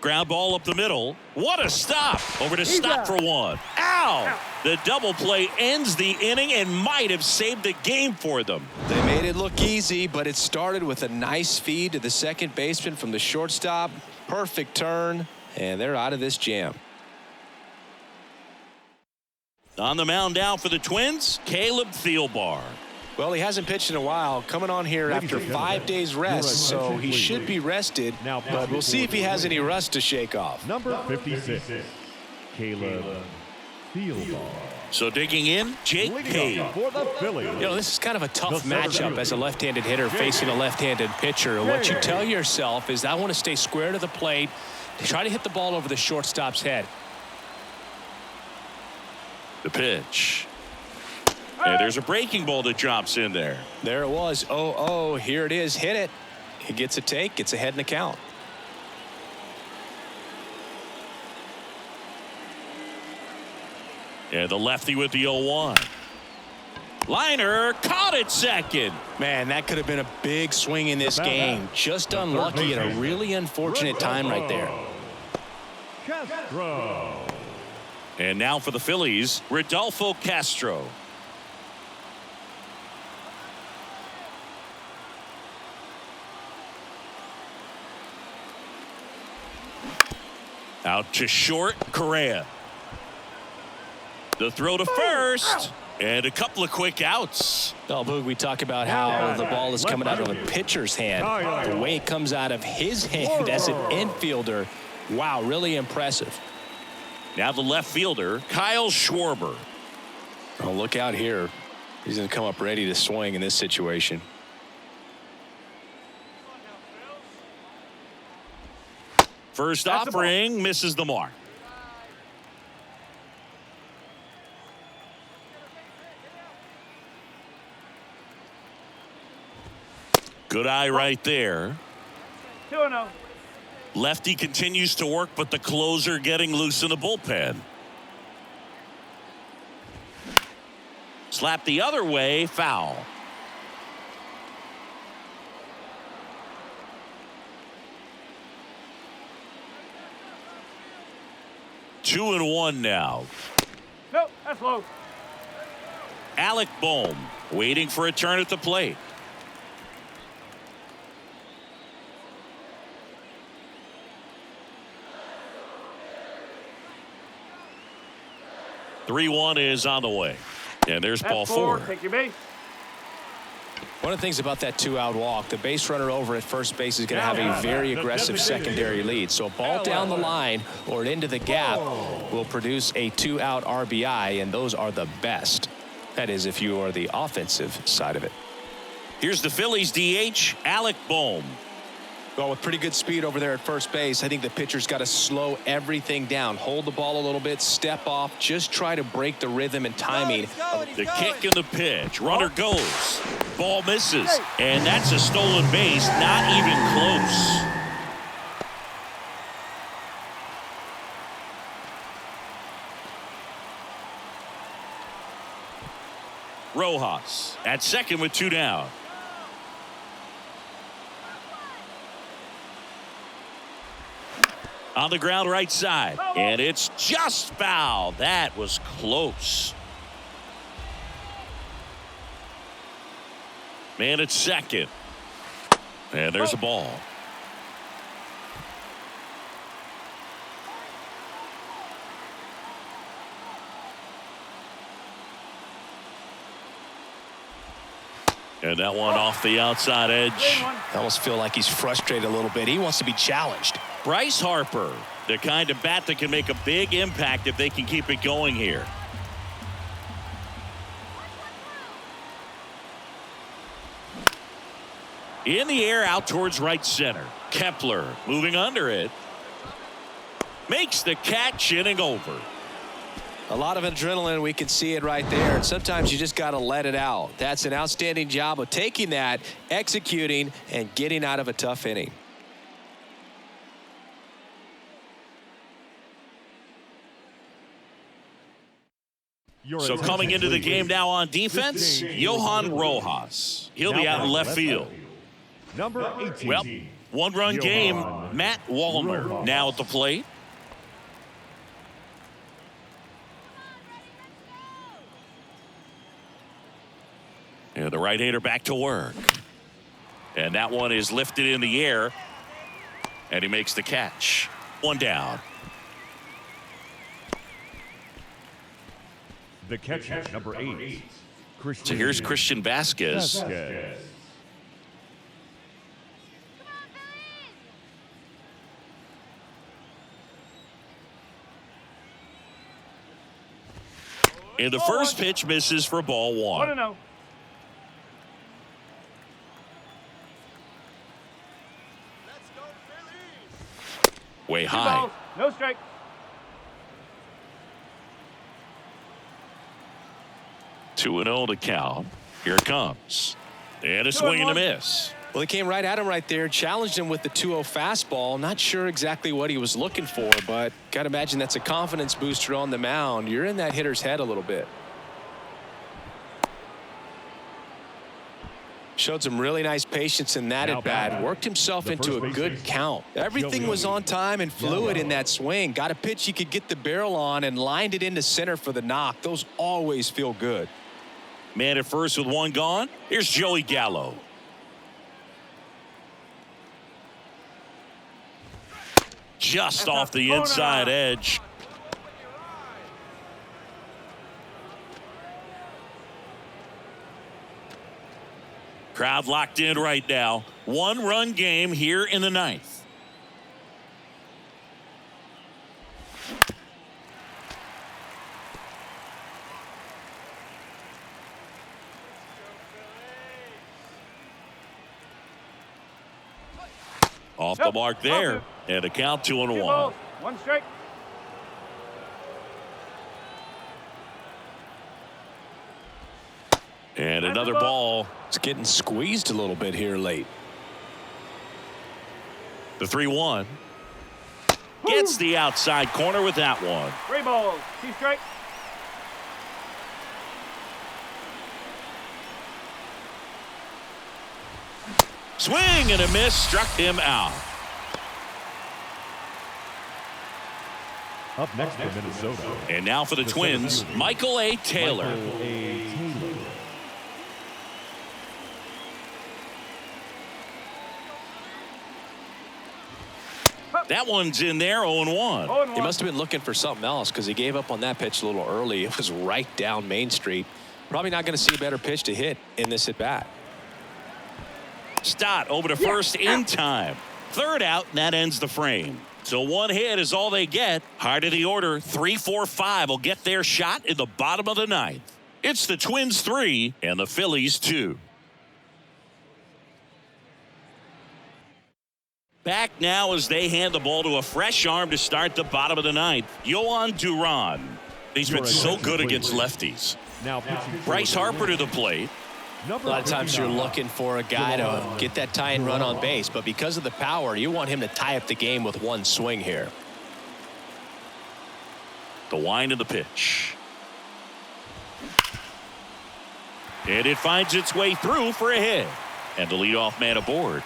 Ground ball up the middle. What a stop. Over to Stock for one. Ow! The double play ends the inning and might have saved the game for them. They made it look easy, but it started with a nice feed to the second baseman from the shortstop. Perfect turn, and they're out of this jam. On the mound now for the Twins, Caleb Thielbar. Well, he hasn't pitched in a while, coming on here after 5 days rest, so he should be rested, but we'll see if he has any rust to shake off. Number 56, Caleb Thielbar. So digging in, Jake Cave. For the Phillies. You know, this is kind of a tough matchup as a left-handed hitter facing a left-handed pitcher. And what you tell yourself is, I want to stay square to the plate, try to hit the ball over the shortstop's head. The pitch. And there's a breaking ball that drops in there. There it was. Oh, here it is. Hit it. He gets a take, gets ahead in the count. And the lefty with the 0-1. Liner caught it second. Man, that could have been a big swing in this game. Just unlucky at a really unfortunate time right there. Castro. And now for the Phillies, Rodolfo Castro. Out to short, Correa. The throw to first. And a couple of quick outs. Oh, Boog, we talk about how the ball is coming out of a pitcher's hand. The way it comes out of his hand as an infielder. Wow, really impressive. Now the left fielder, Kyle Schwarber. Oh, look out here. He's going to come up ready to swing in this situation. First offering misses the mark. Good eye right there. 2-0. Lefty continues to work, but the closer getting loose in the bullpen. Slap the other way, foul. Two and one now. Nope, that's low. Alec Bohm waiting for a turn at the plate. Three-one is on the way. And there's ball four. Take your base. One of the things about that two-out walk, the base runner over at first base is going to have a very aggressive secondary lead. So a ball down the line or into the gap will produce a two-out RBI, and those are the best. That is, if you are the offensive side of it. Here's the Phillies DH, Alec Bohm. Well, with pretty good speed over there at first base, I think the pitcher's got to slow everything down. Hold the ball a little bit, step off, just try to break the rhythm and timing. The kick and the pitch. Runner goes. Ball misses. And that's a stolen base, not even close. Rojas at second with two down. On the ground right side, and it's just foul. That was close. Man at second, and there's a ball. And that one off the outside edge. I almost feel like he's frustrated a little bit. He wants to be challenged. Bryce Harper, the kind of bat that can make a big impact if they can keep it going here. In the air out towards right center. Kepler moving under it. Makes the catch, inning over. A lot of adrenaline, we can see it right there. And sometimes you just got to let it out. That's an outstanding job of taking that, executing, and getting out of a tough inning. So coming into the game now on defense, Johan Rojas. He'll be out in left field. Number 18. Well, One-run game. Matt Wallner Rojas. now at the plate. And the right-hander back to work. And that one is lifted in the air. And he makes the catch. One down. The catcher, number 8. So here's Christian Vasquez. And the first pitch misses for ball 1. 1-0. Way high. No strike. 2-0 to count. Here it comes. And a swing and a miss. Well, he came right at him right there, challenged him with the 2-0 fastball. Not sure exactly what he was looking for, but got to imagine that's a confidence booster on the mound. You're in that hitter's head a little bit. Showed some really nice patience in that at bat. Worked himself into a good count. Everything was on time and fluid in that swing. Got a pitch he could get the barrel on and lined it into center for the knock. Those always feel good. Man at first with one gone. Here's Joey Gallo. Just off the inside edge. Crowd locked in right now. One-run game here in the 9th. Off the mark there. And a count 2-1. 1 strike. And another ball. It's getting squeezed a little bit here late. The 3-1. Gets the outside corner with that one. 3 balls. 2 strikes. Swing and a miss. Struck him out. Up next for Minnesota. And now for the Twins, Michael A. Taylor. That one's in there, 0-1. He must have been looking for something else because he gave up on that pitch a little early. It was right down Main Street. Probably not going to see a better pitch to hit in this at bat. Stott over to first in time. Third out, and that ends the frame. So one hit is all they get. Heart of the order, 3-4-5 will get their shot in the bottom of the 9th. It's the Twins 3 and the Phillies 2. Back now as they hand the ball to a fresh arm to start the bottom of the 9th. Yohan Duran. He's been so good against lefties. Now Bryce Harper to the plate. A lot of times you're looking for a guy to get that tying run on base, but because of the power, you want him to tie up the game with one swing here. The wind of the pitch. And it finds its way through for a hit. And the leadoff man aboard.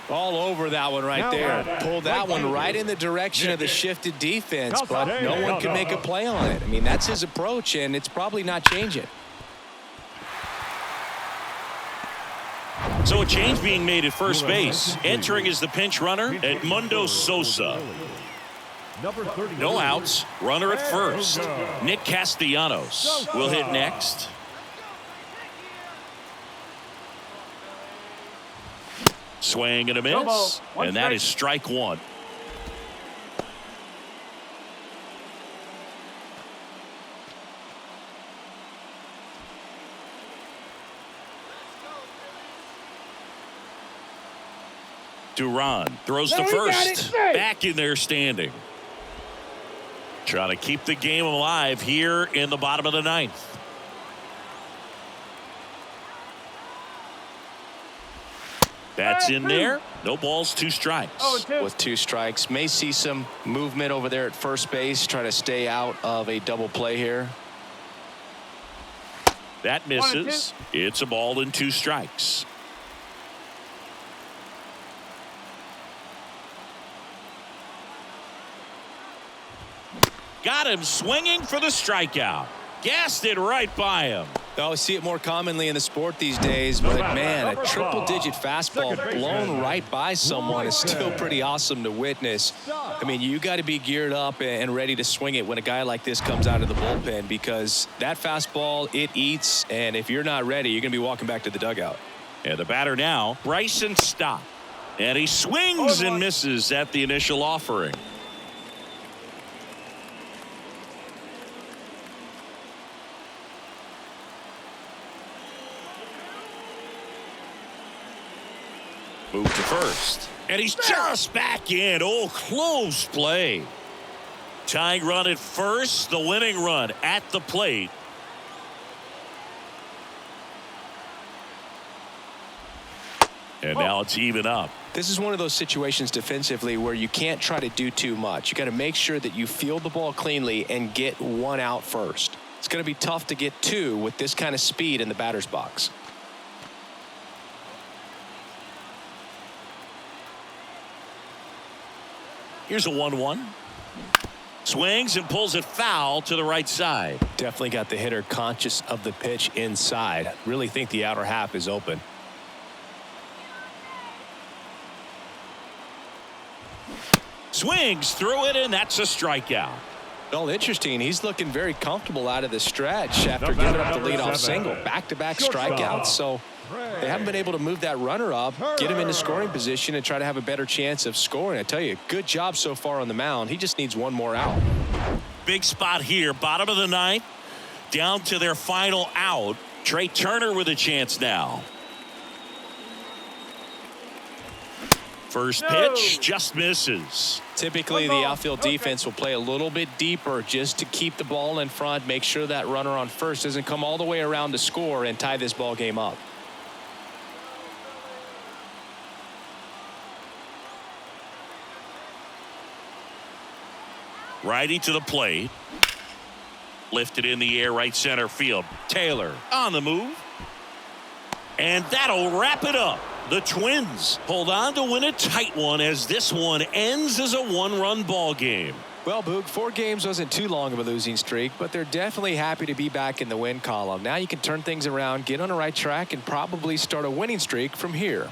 All over that one right there. Pulled that one right in the direction of the shifted defense, but no one can make a play on it. I mean, that's his approach, and it's probably not changing. So a change being made at first base. Entering is the pinch runner, Edmundo Sosa. No outs. Runner at first. Nick Castellanos will hit next. Swing and a miss. And that is strike one. Duran throws to first. Back in there standing. Trying to keep the game alive here in the bottom of the 9th. That's in there. No balls, 2 strikes. With 2 strikes. May see some movement over there at first base. Try to stay out of a double play here. That misses. It's a ball and 2 strikes. Got him swinging for the strikeout. Gassed it right by him. Oh, see it more commonly in the sport these days, but man, a triple-digit fastball blown right by someone is still pretty awesome to witness. I mean, you got to be geared up and ready to swing it when a guy like this comes out of the bullpen, because that fastball, it eats, and if you're not ready, you're going to be walking back to the dugout. And the batter now, Bryson Stott. And he swings and misses at the initial offering. Move to first. And he's just back in. Oh, close play. Tying run at first, the winning run at the plate. And now it's even up. This is one of those situations defensively where you can't try to do too much. You got to make sure that you field the ball cleanly and get one out first. It's going to be tough to get two with this kind of speed in the batter's box. Here's a 1-1. Swings and pulls it foul to the right side. Definitely got the hitter conscious of the pitch inside. Really think the outer half is open. Swings through it, and that's a strikeout. Well, interesting. He's looking very comfortable out of the stretch after giving up the leadoff single. Back-to-back strikeouts. So they haven't been able to move that runner up, get him into scoring position, and try to have a better chance of scoring. I tell you, good job so far on the mound. He just needs one more out. Big spot here. Bottom of the ninth. Down to their final out. Trey Turner with a chance now. First pitch just misses. Typically, the outfield defense will play a little bit deeper just to keep the ball in front, make sure that runner on first doesn't come all the way around to score and tie this ball game up. Righty to the plate. Lifted in the air, right center field. Taylor on the move. And that'll wrap it up. The Twins hold on to win a tight one as this one ends as a one-run ball game. Well, Boog, 4 games wasn't too long of a losing streak, but they're definitely happy to be back in the win column. Now you can turn things around, get on the right track, and probably start a winning streak from here.